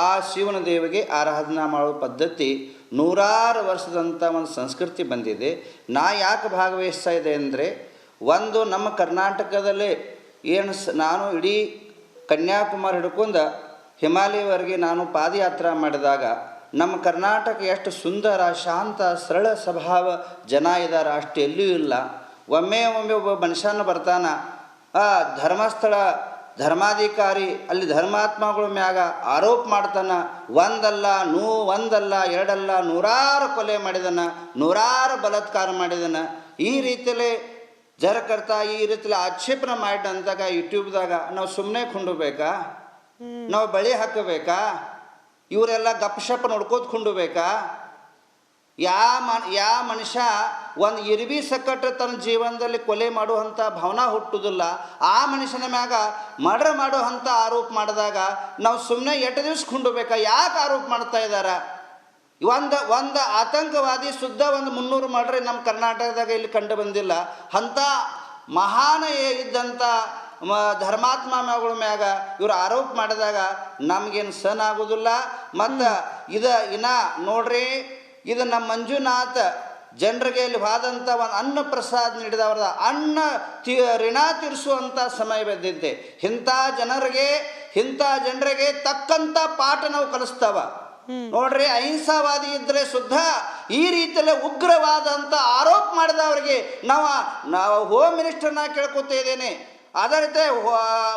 ಆ ಶಿವನ ದೇವಿಗೆ ಆರಾಧನಾ ಮಾಡೋ ಪದ್ಧತಿ ನೂರಾರು ವರ್ಷದಂಥ ಒಂದು ಸಂಸ್ಕೃತಿ ಬಂದಿದೆ. ನಾ ಯಾಕೆ ಭಾಗವಹಿಸ್ತಾ ಇದೆ ಅಂದರೆ, ಒಂದು ನಮ್ಮ ಕರ್ನಾಟಕದಲ್ಲೇ ಏನು ನಾನು ಇಡೀ ಕನ್ಯಾಕುಮಾರಿ ಹಿಡ್ಕೊಂಡು ಹಿಮಾಲಯವರೆಗೆ ನಾನು ಪಾದಯಾತ್ರೆ ಮಾಡಿದಾಗ ನಮ್ಮ ಕರ್ನಾಟಕ ಎಷ್ಟು ಸುಂದರ, ಶಾಂತ, ಸರಳ ಸ್ವಭಾವ ಜನ ಇದ್ದಾರೆ, ಅಷ್ಟು ಎಲ್ಲಿಯೂ ಇಲ್ಲ. ಒಮ್ಮೆ ಒಬ್ಬ ಮನುಷ್ಯನ ಬರ್ತಾನ, ಧರ್ಮಸ್ಥಳ ಧರ್ಮಾಧಿಕಾರಿ ಅಲ್ಲಿ ಧರ್ಮಾತ್ಮಗಳ ಮ್ಯಾಗ ಆರೋಪ ಮಾಡ್ತಾನೆ. ಒಂದಲ್ಲ ಎರಡಲ್ಲ, ನೂರಾರು ಕೊಲೆ ಮಾಡಿದಾನ, ನೂರಾರು ಬಲಾತ್ಕಾರ ಮಾಡಿದಾನ. ಈ ರೀತಿಯಲ್ಲೇ ಜರಕರ್ತ ಈ ರೀತಿಯಲ್ಲಿ ಆಕ್ಷೇಪಣೆ ಮಾಡಿ ಅಂದಾಗ ಯೂಟ್ಯೂಬ್ದಾಗ ನಾವು ಸುಮ್ಮನೆ ಕೊಂಡಬೇಕಾ? ನಾವು ಬಳಿ ಹಾಕಬೇಕಾ? ಇವರೆಲ್ಲ ಗಪ್ಶಪ್ ನೋಡ್ಕೋತ ಕೊಂಡಬೇಕಾ? ಯಾ ಮನುಷ್ಯ ಒಂದು ಇರ್ಬಿ ಸಕ್ಕಟ್ಟು ತನ್ನ ಜೀವನದಲ್ಲಿ ಕೊಲೆ ಮಾಡುವಂಥ ಭಾವನಾ ಹುಟ್ಟುವುದಿಲ್ಲ. ಆ ಮನುಷ್ಯನ ಮ್ಯಾಗ ಮರ್ಡರ್ ಮಾಡುವಂಥ ಆರೋಪ ಮಾಡಿದಾಗ ನಾವು ಸುಮ್ಮನೆ ಎಷ್ಟು ದಿವಸ ಕೊಂಡಬೇಕಾ? ಯಾಕೆ ಆರೋಪ ಮಾಡ್ತಾ ಇದ್ದಾರೆ? ಒಂದು ಆತಂಕವಾದಿ ಶುದ್ಧ 300 ಮರ್ಡ್ರೆ ನಮ್ಮ ಕರ್ನಾಟಕದಾಗ ಇಲ್ಲಿ ಕಂಡು ಬಂದಿಲ್ಲ. ಅಂಥ ಮಹಾನ ಇದ್ದಂಥ ಧರ್ಮಾತ್ಮಗಳ ಮ್ಯಾಗ ಇವರು ಆರೋಪ ಮಾಡಿದಾಗ ನಮಗೇನು ಸಹನ ಆಗೋದಿಲ್ಲ. ಮತ್ತು ಇನ್ನು ನೋಡ್ರಿ, ಇದು ನಮ್ಮ ಮಂಜುನಾಥ್ ಜನರಿಗೆ ಇಲ್ಲಿ ಹೋದಂಥ ಒಂದು ಅನ್ನ ಪ್ರಸಾದ ನೀಡಿದವ್ರದ ಋಣ ತೀರಿಸುವಂಥ ಸಮಯ ಬಂದಿದ್ದೆ. ಇಂಥ ಜನರಿಗೆ ತಕ್ಕಂಥ ಪಾಠ ನಾವು ಕಲಿಸ್ತಾವ. ನೋಡ್ರಿ, ಅಹಿಂಸಾವಾದಿ ಇದ್ರೆ ಶುದ್ಧ ಈ ರೀತಿಯಲ್ಲೇ ಉಗ್ರವಾದಂಥ ಆರೋಪ ಮಾಡಿದವರಿಗೆ ನಾವು ಹೋಮ್ ಮಿನಿಸ್ಟರ್ನ ಕೇಳ್ಕೊತಾ ಇದ್ದೇನೆ, ಅದೇ ರೀತಿ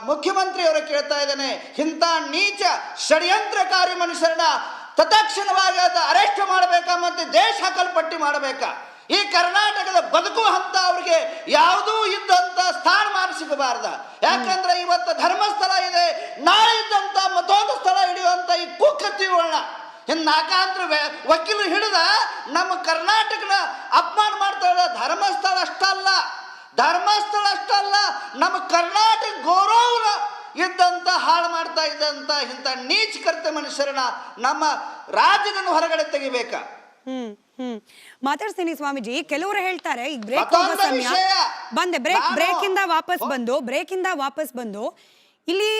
ಮುಖ್ಯಮಂತ್ರಿಯವರ ಕೇಳ್ತಾ ಇದ್ದೇನೆ, ಇಂಥ ನೀಚ ಷಡ್ಯಂತ್ರಕಾರಿ ಮನುಷ್ಯರನ್ನ ತತ್ಕ್ಷಣವಾಗಿ ಅರೆಸ್ಟ್ ಮಾಡಬೇಕಾ ಮತ್ತು ದೇಶ ಹಾಕಲ್ಪಟ್ಟಿ ಮಾಡಬೇಕಾ? ಈ ಕರ್ನಾಟಕದ ಬದುಕು ಹಂತ ಅವ್ರಿಗೆ ಯಾವುದೂ ಇದ್ದಂಥ ಸ್ಥಾನಮಾನ ಸಿಗಬಾರ್ದ. ಯಾಕಂದ್ರೆ ಇವತ್ತು ಧರ್ಮಸ್ಥಳ ಇದೆ, ನಾಳೆ ಇದ್ದಂಥ ಮತ್ತೊಂದು ಸ್ಥಳ ಹಿಡಿಯುವಂಥ ಈ ಕುಕ್ಕತ್ತಿಗಳನ್ನ ಇನ್ನು ನಾಕಾಂತರ ವಕೀಲರು ಹಿಡಿದ ನಮ್ಮ ಕರ್ನಾಟಕನ ಅಪಮಾನ ಮಾಡ್ತಾ ಇದ್ದ. ಧರ್ಮಸ್ಥಳ ಅಷ್ಟಲ್ಲ, ನಮ್ಮ ಕರ್ನಾಟಕ ಗೌರವ ಇದ್ದಂಥ ಹಾಳು ಮಾಡ್ತಾ ಇದ್ದಂಥ ಇಂಥ ನೀಚ ಕರ್ತ ಮನುಷ್ಯರನ್ನ ನಮ್ಮ ರಾಜ್ಯದಿಂದ ಹೊರಗಡೆ ತೆಗಿಬೇಕಾ? ಮಾತಾಡ್ತೀನಿ ಸ್ವಾಮೀಜಿ. ಕೆಲವರು ಹೇಳ್ತಾರೆ, ಈಗ ಬ್ರೇಕ್ ಇಂದ ವಾಪಸ್ ಬಂದು ಇಲ್ಲಿ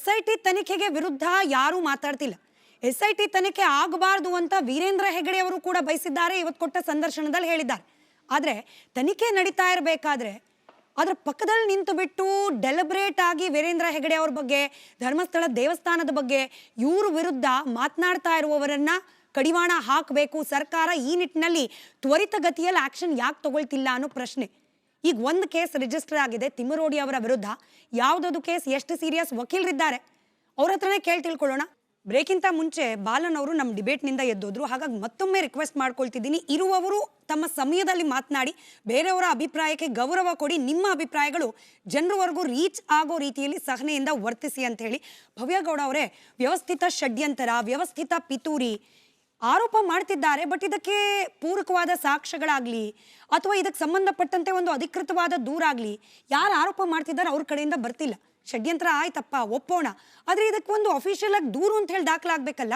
SIT ತನಿಖೆಗೆ ವಿರುದ್ಧ ಯಾರು ಮಾತಾಡ್ತಿಲ್ಲ. SIT ತನಿಖೆ ಆಗಬಾರ್ದು ಅಂತ ವೀರೇಂದ್ರ ಹೆಗಡೆ ಅವರು ಕೂಡ ಬಯಸಿದ್ದಾರೆ, ಇವತ್ತು ಕೊಟ್ಟ ಸಂದರ್ಶನದಲ್ಲಿ ಹೇಳಿದ್ದಾರೆ. ಆದ್ರೆ ತನಿಖೆ ನಡೀತಾ ಇರಬೇಕಾದ್ರೆ ಅದ್ರ ಪಕ್ಕದಲ್ಲಿ ನಿಂತು ಬಿಟ್ಟು ಡೆಲಿಬ್ರೇಟ್ ಆಗಿ ವೀರೇಂದ್ರ ಹೆಗಡೆ ಅವ್ರ ಬಗ್ಗೆ, ಧರ್ಮಸ್ಥಳ ದೇವಸ್ಥಾನದ ಬಗ್ಗೆ ಇವ್ರ ವಿರುದ್ಧ ಮಾತನಾಡ್ತಾ ಇರುವವರನ್ನ ಕಡಿವಾಣ ಹಾಕಬೇಕು ಸರ್ಕಾರ. ಈ ನಿಟ್ಟಿನಲ್ಲಿ ತ್ವರಿತಗತಿಯಲ್ಲಿ ಆಕ್ಷನ್ ಯಾಕೆ ತಗೊಳ್ತಿಲ್ಲ ಅನ್ನೋ ಪ್ರಶ್ನೆ. ಈಗ ಒಂದು ಕೇಸ್ ರಿಜಿಸ್ಟರ್ ಆಗಿದೆ ತಿಮ್ಮರೋಡಿ ಅವರ ವಿರುದ್ಧ. ಯಾವುದದು ಕೇಸ್, ಎಷ್ಟು ಸೀರಿಯಸ್, ವಕೀಲರಿದ್ದಾರೆ, ಅವ್ರ ಹತ್ರನೇ ಕೇಳಿ ತಿಳ್ಕೊಳ್ಳೋಣ. ಬ್ರೇಕಿಂತ ಮುಂಚೆ ಬಾಲನ್ ಅವರು ನಮ್ಮ ಡಿಬೇಟ್ನಿಂದ ಎದ್ದೋದ್ರು. ಹಾಗಾಗಿ ಮತ್ತೊಮ್ಮೆ ರಿಕ್ವೆಸ್ಟ್ ಮಾಡ್ಕೊಳ್ತಿದ್ದೀನಿ, ಇರುವವರು ತಮ್ಮ ಸಮಯದಲ್ಲಿ ಮಾತನಾಡಿ, ಬೇರೆಯವರ ಅಭಿಪ್ರಾಯಕ್ಕೆ ಗೌರವ ಕೊಡಿ, ನಿಮ್ಮ ಅಭಿಪ್ರಾಯಗಳು ಜನರವರೆಗೂ ರೀಚ್ ಆಗೋ ರೀತಿಯಲ್ಲಿ ಸಹನೆಯಿಂದ ವರ್ತಿಸಿ ಅಂತ ಹೇಳಿ. ಭವ್ಯಗೌಡ ಅವರೇ, ವ್ಯವಸ್ಥಿತ ಷಡ್ಯಂತರ, ವ್ಯವಸ್ಥಿತ ಪಿತೂರಿ ಆರೋಪ ಮಾಡ್ತಿದ್ದಾರೆ. ಬಟ್ ಇದಕ್ಕೆ ಪೂರಕವಾದ ಸಾಕ್ಷ್ಯಗಳಾಗ್ಲಿ ಅಥವಾ ಇದಕ್ಕೆ ಸಂಬಂಧಪಟ್ಟಂತೆ ಒಂದು ಅಧಿಕೃತವಾದ ದೂರಾಗ್ಲಿ ಯಾರು ಆರೋಪ ಮಾಡ್ತಿದ್ದಾರೆ ಅವ್ರ ಕಡೆಯಿಂದ ಬರ್ತಿಲ್ಲ. ಷಡ್ಯಂತ್ರ ಆಯ್ತಪ್ಪ, ಒಪ್ಪೋಣ, ಆದ್ರೆ ಇದಕ್ಕೊಂದು ಅಫಿಷಿಯಲ್ ಆಗಿ ದೂರು ಅಂತ ಹೇಳಿ ದಾಖಲಾಗಬೇಕಲ್ಲ.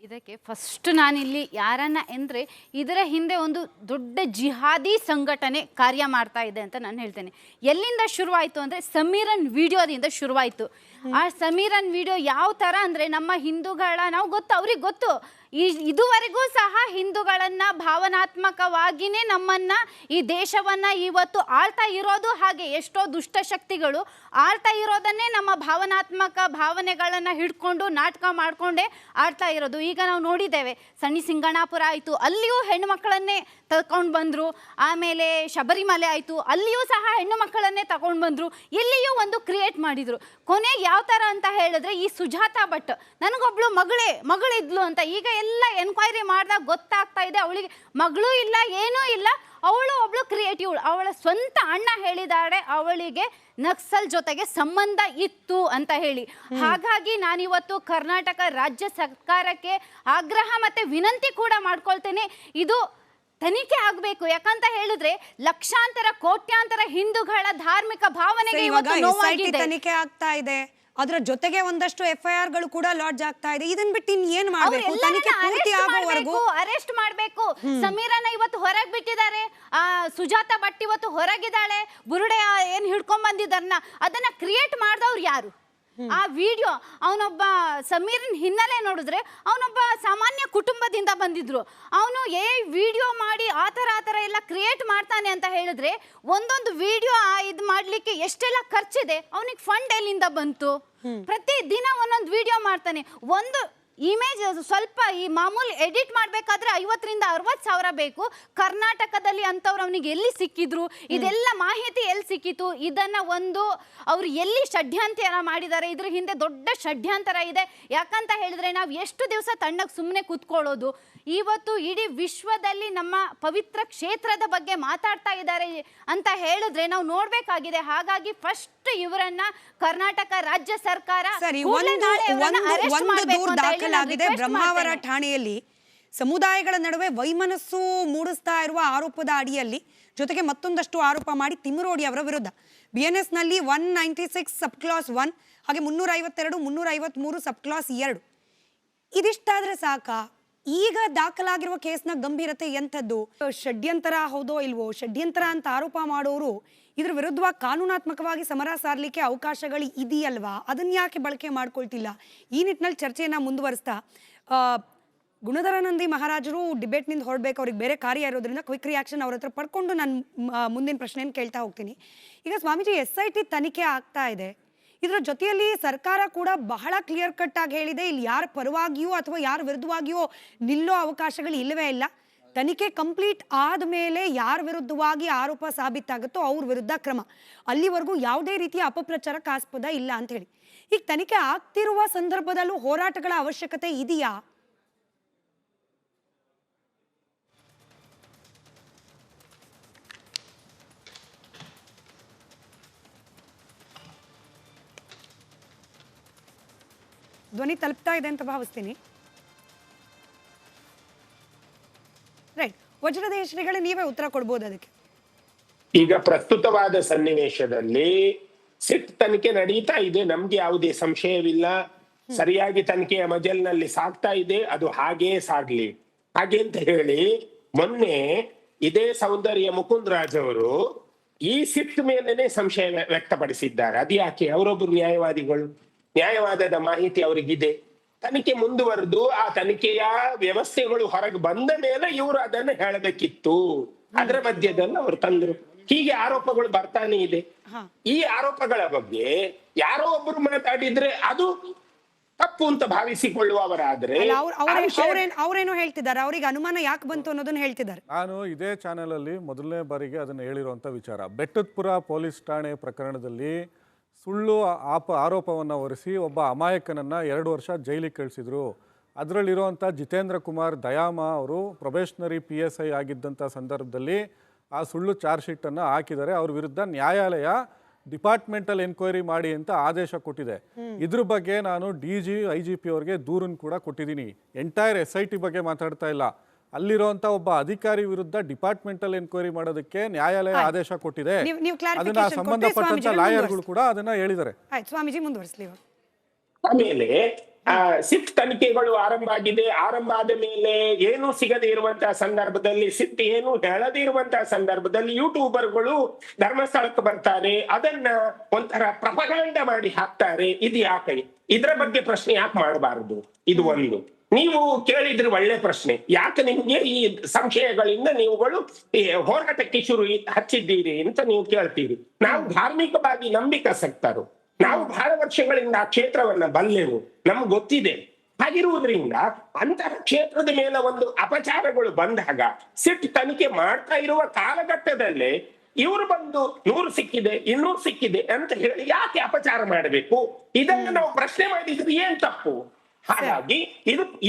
ಇದಕ್ಕೆ ಫಸ್ಟ್ ನಾನಿಲ್ಲಿ ಯಾರನ್ನ ಅಂದರೆ, ಇದರ ಹಿಂದೆ ಒಂದು ದೊಡ್ಡ ಜಿಹಾದಿ ಸಂಘಟನೆ ಕಾರ್ಯ ಮಾಡ್ತಾ ಇದೆ ಅಂತ ನಾನು ಹೇಳ್ತೇನೆ. ಎಲ್ಲಿಂದ ಶುರುವಾಯಿತು ಅಂದರೆ ಸಮೀರನ್ ವಿಡಿಯೋದಿಂದ ಶುರುವಾಯಿತು. ಆ ಸಮೀರನ್ ವಿಡಿಯೋ ಯಾವ ಥರ ಅಂದರೆ, ನಮ್ಮ ಹಿಂದೂಗಳ ಅವ್ರಿಗೆ ಗೊತ್ತು ಇದುವರೆಗೂ ಸಹ ಹಿಂದೂಗಳನ್ನು ಭಾವನಾತ್ಮಕವಾಗಿಯೇ ನಮ್ಮನ್ನು ಈ ದೇಶವನ್ನು ಇವತ್ತು ಆಳ್ತಾ ಇರೋದು. ಹಾಗೆ ಎಷ್ಟೋ ದುಷ್ಟಶಕ್ತಿಗಳು ಆಳ್ತಾ ಇರೋದನ್ನೇ ನಮ್ಮ ಭಾವನಾತ್ಮಕ ಭಾವನೆಗಳನ್ನು ಹಿಡ್ಕೊಂಡು ನಾಟಕ ಮಾಡಿಕೊಂಡೇ ಆಳ್ತಾ ಇರೋದು. ಈಗ ನಾವು ನೋಡಿದ್ದೇವೆ, ಸಣ್ಣ ಸಿಂಗಣಾಪುರ ಆಯಿತು, ಅಲ್ಲಿಯೂ ಹೆಣ್ಣು ಮಕ್ಕಳನ್ನೇ ತಗೊಂಡು ಬಂದರು. ಆಮೇಲೆ ಶಬರಿಮಲೆ ಆಯಿತು, ಅಲ್ಲಿಯೂ ಸಹ ಹೆಣ್ಣು ಮಕ್ಕಳನ್ನೇ ತಗೊಂಡು ಬಂದರು. ಎಲ್ಲಿಯೂ ಒಂದು ಕ್ರಿಯೇಟ್ ಮಾಡಿದರು. ಕೊನೆಗೆ ಯಾವ ಥರ ಅಂತ ಹೇಳಿದ್ರೆ, ಈ ಸುಜಾತಾ ಭಟ್ ನನಗೊಬ್ಳು ಮಗಳಿದ್ಲು ಅಂತ ಈಗ ಎಲ್ಲ ಎನ್ಕ್ವೈರಿ ಮಾಡಿದಾಗ ಗೊತ್ತಾಗ್ತಾ ಇದೆ, ಅವಳಿಗೆ ಮಗಳೂ ಇಲ್ಲ, ಏನೂ ಇಲ್ಲ. ಅವಳು ಒಬ್ಳು ಕ್ರಿಯೇಟಿವ್. ಅವಳ ಸ್ವಂತ ಅಣ್ಣ ಹೇಳಿದಾಳೆ ಅವಳಿಗೆ ನಕ್ಸಲ್ ಜೊತೆಗೆ ಸಂಬಂಧ ಇತ್ತು ಅಂತ ಹೇಳಿ. ಹಾಗಾಗಿ ನಾನಿವತ್ತು ಕರ್ನಾಟಕ ರಾಜ್ಯ ಸರ್ಕಾರಕ್ಕೆ ಆಗ್ರಹ ಮತ್ತೆ ವಿನಂತಿ ಕೂಡ ಮಾಡ್ಕೊಳ್ತೇನೆ, ಇದು ತನಿಖೆ ಆಗಬೇಕು. ಯಾಕಂತ ಹೇಳಿದ್ರೆ ಲಕ್ಷಾಂತರ ಕೋಟ್ಯಾಂತರ ಹಿಂದೂಗಳ ಧಾರ್ಮಿಕ ಭಾವನೆಗೆ ತನಿಖೆ ಆಗ್ತಾ ಇದೆ, ಅದರ ಜೊತೆಗೆ ಒಂದಷ್ಟು FIR ಗಳು ಕೂಡ ಲಾಡ್ಜ್ ಆಗ್ತಾ ಇದೆ. ಇದನ್ನ ಬಿಟ್ಟು ಏನು ಮಾಡಬೇಕು? ತನಿಖೆ ಪೂರ್ತಿ ಆಗೋವರೆಗೂ ಅರೆಸ್ಟ್ ಮಾಡಬೇಕು. ಸಮೀರನ ಇವತ್ತು ಹೊರಗೆ ಬಿಟ್ಟಿದ್ದಾರೆ, ಸುಜಾತಾ ಭಟ್ ಇವತ್ತು ಹೊರಗಿದ್ದಾಳೆ. ಬುರುಡೆ ಏನ್ ಹಿಡ್ಕೊಂಡ್ ಬಂದಿದ್ದಾರನ್ನ ಅದನ್ನ ಕ್ರಿಯೇಟ್ ಮಾಡಿದವ್ರು ಯಾರು? ಆ ವಿಡಿಯೋ ಅವನೊಬ್ಬ ಸಮೀರನ್ ಹಿನ್ನೆಲೆ ನೋಡಿದ್ರೆ ಅವನೊಬ್ಬ ಸಾಮಾನ್ಯ ಕುಟುಂಬದಿಂದ ಬಂದಿದ್ರು. ಅವನು ವಿಡಿಯೋ ಮಾಡಿ ಆ ಥರ ಎಲ್ಲ ಕ್ರಿಯೇಟ್ ಮಾಡ್ತಾನೆ ಅಂತ ಹೇಳಿದ್ರೆ ಒಂದೊಂದು ವಿಡಿಯೋ ಇದು ಮಾಡ್ಲಿಕ್ಕೆ ಎಷ್ಟೆಲ್ಲ ಖರ್ಚಿದೆ, ಅವನಿಗೆ ಫಂಡ್ ಎಲ್ಲಿಂದ ಬಂತು? ಪ್ರತಿ ದಿನ ಒಂದೊಂದು ವಿಡಿಯೋ ಮಾಡ್ತಾನೆ. ಒಂದು ಇಮೇಜ್ ಸ್ವಲ್ಪ ಈ ಮಾಮೂಲಿ ಎಡಿಟ್ ಮಾಡಬೇಕಾದ್ರೆ 50,000 ರಿಂದ 60,000 ಬೇಕು. ಕರ್ನಾಟಕದಲ್ಲಿ ಅಂತವ್ರು ಅವನಿಗೆ ಎಲ್ಲಿ ಸಿಕ್ಕಿದ್ರು, ಇದೆಲ್ಲ ಮಾಹಿತಿ ಎಲ್ಲಿ ಸಿಕ್ಕಿತು, ಇದನ್ನ ಅವ್ರು ಎಲ್ಲಿ ಷಡ್ಯಂತರ ಮಾಡಿದ್ದಾರೆ, ಇದ್ರ ಹಿಂದೆ ದೊಡ್ಡ ಷಡ್ಯಂತರ ಇದೆ. ಯಾಕಂತ ಹೇಳಿದ್ರೆ ನಾವು ಎಷ್ಟು ದಿವಸ ತಣ್ಣಗೆ ಸುಮ್ಮನೆ ಕೂತ್ಕೊಳ್ಳೋದು? ಇವತ್ತು ಇಡೀ ವಿಶ್ವದಲ್ಲಿ ನಮ್ಮ ಪವಿತ್ರ ಕ್ಷೇತ್ರದ ಬಗ್ಗೆ ಮಾತಾಡ್ತಾ ಇದ್ದಾರೆ ಅಂತ ಹೇಳಿದ್ರೆ ನಾವು ನೋಡ್ಬೇಕಾಗಿದೆ. ಹಾಗಾಗಿ ಫಸ್ಟ್ ಇವರನ್ನ ಕರ್ನಾಟಕ ರಾಜ್ಯ ಸರ್ಕಾರ ದಾಖಲಾಗಿದೆ. ಬ್ರಹ್ಮಾವರ ಠಾಣೆಯಲ್ಲಿ ಸಮುದಾಯಗಳ ನಡುವೆ ವೈಮನಸ್ಸು ಮೂಡಿಸ್ತಾ ಇರುವ ಆರೋಪದ ಅಡಿಯಲ್ಲಿ ಜೊತೆಗೆ ಮತ್ತೊಂದಷ್ಟು ಆರೋಪ ಮಾಡಿ ತಿಮ್ಮರೋಡಿ ಅವರ ವಿರುದ್ಧ BNS ನಲ್ಲಿ 196 ಸಬ್ ಕ್ಲಾಸ್ 1 ಹಾಗೆ 352 353 ಸಬ್ ಕ್ಲಾಸ್ 2 ಇದಿಷ್ಟಾದ್ರೆ ಸಾಕಾ? ಈಗ ದಾಖಲಾಗಿರುವ ಕೇಸ್ನ ಗಂಭೀರತೆ ಎಂಥದ್ದು? ಷಡ್ಯಂತರ ಹೌದೋ ಇಲ್ವೋ? ಷಡ್ಯಂತರ ಅಂತ ಆರೋಪ ಮಾಡೋರು ಇದ್ರ ವಿರುದ್ಧವಾಗಿ ಕಾನೂನಾತ್ಮಕವಾಗಿ ಸಮರ ಸಾರಲಿಕ್ಕೆ ಅವಕಾಶಗಳು ಇದೆಯಲ್ವಾ? ಅದನ್ನ ಯಾಕೆ ಬಳಕೆ ಮಾಡ್ಕೊಳ್ತಿಲ್ಲ? ಈ ನಿಟ್ಟಿನಲ್ಲಿ ಚರ್ಚೆಯನ್ನು ಮುಂದುವರಿಸ್ತಾ ಗುಣಧರಾನಂದಿ ಮಹಾರಾಜರು ಡಿಬೇಟ್ನಿಂದ ಹೊರಡ್ಬೇಕು, ಅವ್ರಿಗೆ ಬೇರೆ ಕಾರ್ಯ ಇರೋದ್ರಿಂದ ಕ್ವಿಕ್ ರಿಯಾಕ್ಷನ್ ಅವ್ರ ಹತ್ರ ಪಡ್ಕೊಂಡು ನಾನು ಮುಂದಿನ ಪ್ರಶ್ನೆಯನ್ನು ಕೇಳ್ತಾ ಹೋಗ್ತೀನಿ. ಈಗ ಸ್ವಾಮೀಜಿ, SIT ತನಿಖೆ ಆಗ್ತಾ ಇದೆ, ಇದರ ಜೊತೆಯಲ್ಲಿ ಸರ್ಕಾರ ಕೂಡ ಬಹಳ ಕ್ಲಿಯರ್ ಕಟ್ ಆಗಿ ಹೇಳಿದೆ, ಇಲ್ಲಿ ಯಾರ ಪರವಾಗಿಯೋ ಅಥವಾ ಯಾರ ವಿರುದ್ಧವಾಗಿಯೋ ನಿಲ್ಲೋ ಅವಕಾಶಗಳು ಇಲ್ಲವೇ ಇಲ್ಲ. ತನಿಖೆ ಕಂಪ್ಲೀಟ್ ಆದಮೇಲೆ ಯಾರ ವಿರುದ್ಧವಾಗಿ ಆರೋಪ ಸಾಬೀತಾಗುತ್ತೋ ಅವ್ರ ವಿರುದ್ಧ ಕ್ರಮ, ಅಲ್ಲಿವರೆಗೂ ಯಾವುದೇ ರೀತಿಯ ಅಪಪ್ರಚಾರಕ್ಕೆ ಆಸ್ಪದ ಇಲ್ಲ ಅಂತ ಹೇಳಿ. ಈಗ ತನಿಖೆ ಆಗ್ತಿರುವ ಸಂದರ್ಭದಲ್ಲೂ ಹೋರಾಟಗಳ ಅವಶ್ಯಕತೆ ಇದೆಯಾ? ಧ್ವನಿ ತಲುಪ್ತಾ ಇದೆ ಅಂತ ಭಾವಿಸ್ತೀನಿ. ರೈಟ್, ವಜ್ರದೇಹ ಶ್ರೀಗಳೇ, ನೀವೇ ಉತ್ತರ ಕೊಡ್ಬೋದು ಅದಕ್ಕೆ. ಈಗ ಪ್ರಸ್ತುತವಾದ ಸನ್ನಿವೇಶದಲ್ಲಿ ಸಿಟ್ ತನಿಖೆ ನಡೀತಾ ಇದೆ, ನಮ್ಗೆ ಯಾವುದೇ ಸಂಶಯವಿಲ್ಲ. ಸರಿಯಾಗಿ ತನಿಖೆಯ ಮಜಲ್ನಲ್ಲಿ ಸಾಗ್ತಾ ಇದೆ, ಅದು ಹಾಗೇ ಸಾಗ್ಲಿ. ಹಾಗೆ ಅಂತ ಹೇಳಿ ಮೊನ್ನೆ ಇದೇ ಸೌಂದರ್ಯ ಮುಕುಂದ್ ರಾಜ್ ಅವರು ಈ ಸಿಟ್ ಮೇಲೇನೆ ಸಂಶಯ ವ್ಯಕ್ತಪಡಿಸಿದ್ದಾರೆ. ಅದ್ಯಾಕೆ? ಅವರೊಬ್ಬರು ನ್ಯಾಯವಾದಿಗಳು, ನ್ಯಾಯವಾದದ ಮಾಹಿತಿ ಅವರಿಗಿದೆ. ತನಿಖೆ ಮುಂದುವರೆದು ಆ ತನಿಖೆಯ ವ್ಯವಸ್ಥೆಗಳು ಹೊರಗೆ ಬಂದ ಮೇಲೆ ಇವರು ಅದನ್ನು ಹೇಳಬೇಕಿತ್ತು. ಅದರ ಮಧ್ಯದಲ್ಲಿ ಅವರು ತಂದ್ರು. ಹೀಗೆ ಆರೋಪಗಳು ಬರ್ತಾನೆ ಇದೆ. ಈ ಆರೋಪಗಳ ಬಗ್ಗೆ ಯಾರೋ ಒಬ್ರು ಮಾತಾಡಿದ್ರೆ ಅದು ತಪ್ಪು ಅಂತ ಭಾವಿಸಿಕೊಳ್ಳುವವರಾದ್ರೆ ಅವ್ರೇನು ಹೇಳ್ತಿದ್ದಾರೆ, ಅವ್ರಿಗೆ ಅನುಮಾನ ಯಾಕೆ ಬಂತು ಅನ್ನೋದನ್ನ ಹೇಳ್ತಿದ್ದಾರೆ. ನಾನು ಇದೇ ಚಾನೆಲ್ ಅಲ್ಲಿ ಮೊದಲನೇ ಬಾರಿಗೆ ಅದನ್ನ ಹೇಳಿರುವಂತ ವಿಚಾರ, ಬೆಟ್ಟದಪುರ ಪೊಲೀಸ್ ಠಾಣೆ ಪ್ರಕರಣದಲ್ಲಿ ಸುಳ್ಳು ಆರೋಪವನ್ನು ಹೊರಿಸಿ ಒಬ್ಬ ಅಮಾಯಕನನ್ನು 2 ವರ್ಷ ಜೈಲಿಗೆ ಕಳಿಸಿದ್ರು. ಅದರಲ್ಲಿರುವಂಥ ಜಿತೇಂದ್ರ ಕುಮಾರ್ ದಯಾಮ ಅವರು ಪ್ರೊಬೇಷನರಿ PSI ಆಗಿದ್ದಂಥ ಸಂದರ್ಭದಲ್ಲಿ ಆ ಸುಳ್ಳು ಚಾರ್ಜ್ ಶೀಟನ್ನು ಹಾಕಿದ್ದಾರೆ. ಅವ್ರ ವಿರುದ್ಧ ನ್ಯಾಯಾಲಯ ಡಿಪಾರ್ಟ್ಮೆಂಟಲ್ ಎನ್ಕ್ವೈರಿ ಮಾಡಿ ಅಂತ ಆದೇಶ ಕೊಟ್ಟಿದೆ. ಇದ್ರ ಬಗ್ಗೆ ನಾನು DG IGP ಅವ್ರಿಗೆ ದೂರನ್ನು ಕೂಡ ಕೊಟ್ಟಿದ್ದೀನಿ. ಎಂಟೈರ್ SIT ಬಗ್ಗೆ ಮಾತಾಡ್ತಾ ಇಲ್ಲ, ಅಲ್ಲಿರುವಂತ ಒಬ್ಬ ಅಧಿಕಾರಿ ವಿರುದ್ಧ ಡಿಪಾರ್ಟ್ಮೆಂಟಲ್ ಎನ್ಕ್ವೈರಿ ಮಾಡೋದಕ್ಕೆ ನ್ಯಾಯಾಲಯ ಆದೇಶ ಕೊಟ್ಟಿದೆ. ಅದನ್ನ ಸಂಬಂಧಪಟ್ಟಂತ ಲಾಯರ್ಗಳು ಕೂಡ ಅದನ್ನ ಹೇಳಿದ್ದಾರೆ. ಸ್ವಾಮೀಜಿ ಮುಂದುವರಿಸಲಿ. ಆಮೇಲೆ ಸಿಟ್ ತನಿಖೆಗಳು ಆರಂಭ ಆಗಿದೆ. ಆರಂಭ ಆದ ಮೇಲೆ ಏನು ಸಿಗದೆ ಇರುವಂತಹ ಸಂದರ್ಭದಲ್ಲಿ, ಸಿಟ್ ಏನು ಹೇಳದೇ ಇರುವಂತಹ ಸಂದರ್ಭದಲ್ಲಿ ಯೂಟ್ಯೂಬರ್ಗಳು ಧರ್ಮಸ್ಥಳಕ್ಕೆ ಬರ್ತಾರೆ, ಅದನ್ನ ಒಂಥರ ಪ್ರಪಗಾಂಡ ಮಾಡಿ ಹಾಕ್ತಾರೆ. ಇದು ಯಾಕೆ? ಇದ್ರ ಬಗ್ಗೆ ಪ್ರಶ್ನೆ ಯಾಕೆ ಮಾಡಬಾರದು? ಇದು ಒಂದು. ನೀವು ಕೇಳಿದ್ರೆ ಒಳ್ಳೆ ಪ್ರಶ್ನೆ, ಯಾಕೆ ನಿಮ್ಗೆ ಈ ಸಂಶಯಗಳಿಂದ ನೀವುಗಳು ಹೋರಾಟಕ್ಕೆ ಹಚ್ಚಿದ್ದೀರಿ ಅಂತ ನೀವು ಕೇಳ್ತೀರಿ. ನಾವು ಧಾರ್ಮಿಕವಾಗಿ ನಂಬಿಕಾಸಕ್ತರು, ನಾವು ಬಹಳ ವರ್ಷಗಳಿಂದ ಆ ಕ್ಷೇತ್ರವನ್ನ ಬಲ್ಲೆವು, ನಮ್ಗೆ ಗೊತ್ತಿದೆ. ಹಾಗಿರುವುದರಿಂದ ಅಂತಹ ಕ್ಷೇತ್ರದ ಮೇಲೆ ಒಂದು ಅಪಚಾರಗಳು ಬಂದಾಗ ಸಿಟ್ ತನಿಖೆ ಮಾಡ್ತಾ ಇರುವ ಕಾಲಘಟ್ಟದಲ್ಲೇ ಇವರು ಬಂದು 100 ಸಿಕ್ಕಿದೆ 200 ಸಿಕ್ಕಿದೆ ಅಂತ ಹೇಳಿ ಯಾಕೆ ಅಪಚಾರ ಮಾಡಬೇಕು? ಇದನ್ನು ನಾವು ಪ್ರಶ್ನೆ ಮಾಡಿದ್ರೆ ಏನ್ ತಪ್ಪು? ಹಾಗಾಗಿ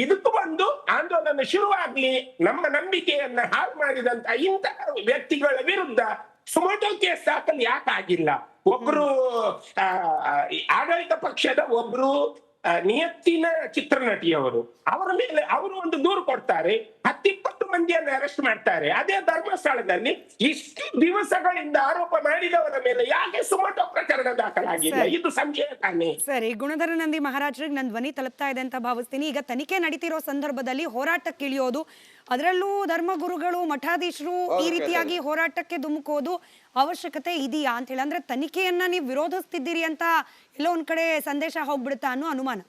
ಇದಕ್ಕೂ ಒಂದು ಆಂದೋಲನ ಶುರುವಾಗ್ಲಿ. ನಮ್ಮ ನಂಬಿಕೆಯನ್ನ ಹಾಳು ಮಾಡಿದಂತ ಇಂತಹ ವ್ಯಕ್ತಿಗಳ ವಿರುದ್ಧ ಸುಮೋಟೋ ಕೇಸ್ ದಾಖಲು ಯಾಕಾಗಿಲ್ಲ? ಒಬ್ರು ಆಡಳಿತ ಪಕ್ಷದ ಒಬ್ರು ನಿಯತ್ತಿನ ಚಿತ್ರನಟಿಯವರು, ಅವರ ಮೇಲೆ ಅವರು ಒಂದು ದೂರು ಕೊಡ್ತಾರೆ, 10-20 ಮಂದಿಯನ್ನು ಅರೆಸ್ಟ್ ಮಾಡ್ತಾರೆ. ಅದೇ ಧರ್ಮಸ್ಥಳದಲ್ಲಿ ಇಷ್ಟು ದಿವಸಗಳಿಂದ ಆರೋಪ ಮಾಡಿದವರ ಮೇಲೆ ಯಾಕೆ ಸುಮೋಟೋ ಪ್ರಕರಣ ದಾಖಲಾಗಿಲ್ಲ? ಇದು ಸಂಶಯ ತಾನೇ. ಸರಿ, ಗುಣಧರಾನಂದಿ ಮಹಾರಾಜರಿಗೆ ನನ್ನ ಧ್ವನಿ ತಲುಪ್ತಾ ಇದೆ ಅಂತ ಭಾವಿಸ್ತೀನಿ. ಈಗ ತನಿಖೆ ನಡೀತಿರೋ ಸಂದರ್ಭದಲ್ಲಿ ಹೋರಾಟಕ್ಕೆ ಇಳಿಯೋದು ಅದರಲ್ಲೂ ಧರ್ಮಗುರುಗಳು ಮಠಾಧೀಶರು ಈ ರೀತಿಯಾಗಿ ಹೋರಾಟಕ್ಕೆ ಧುಮುಕೋದು ಅವಶ್ಯಕತೆ ಇದೆಯಾ ಅಂತ ಹೇಳಿ, ಅಂದ್ರೆ ತನಿಖೆಯನ್ನ ನೀವು ವಿರೋಧಿಸ್ತಿದ್ದೀರಿ ಅಂತ ಎಲ್ಲೋ ಒಂದ್ ಕಡೆ ಸಂದೇಶ ಹೋಗ್ಬಿಡುತ್ತಾ ಅನ್ನೋ ಅನುಮಾನ.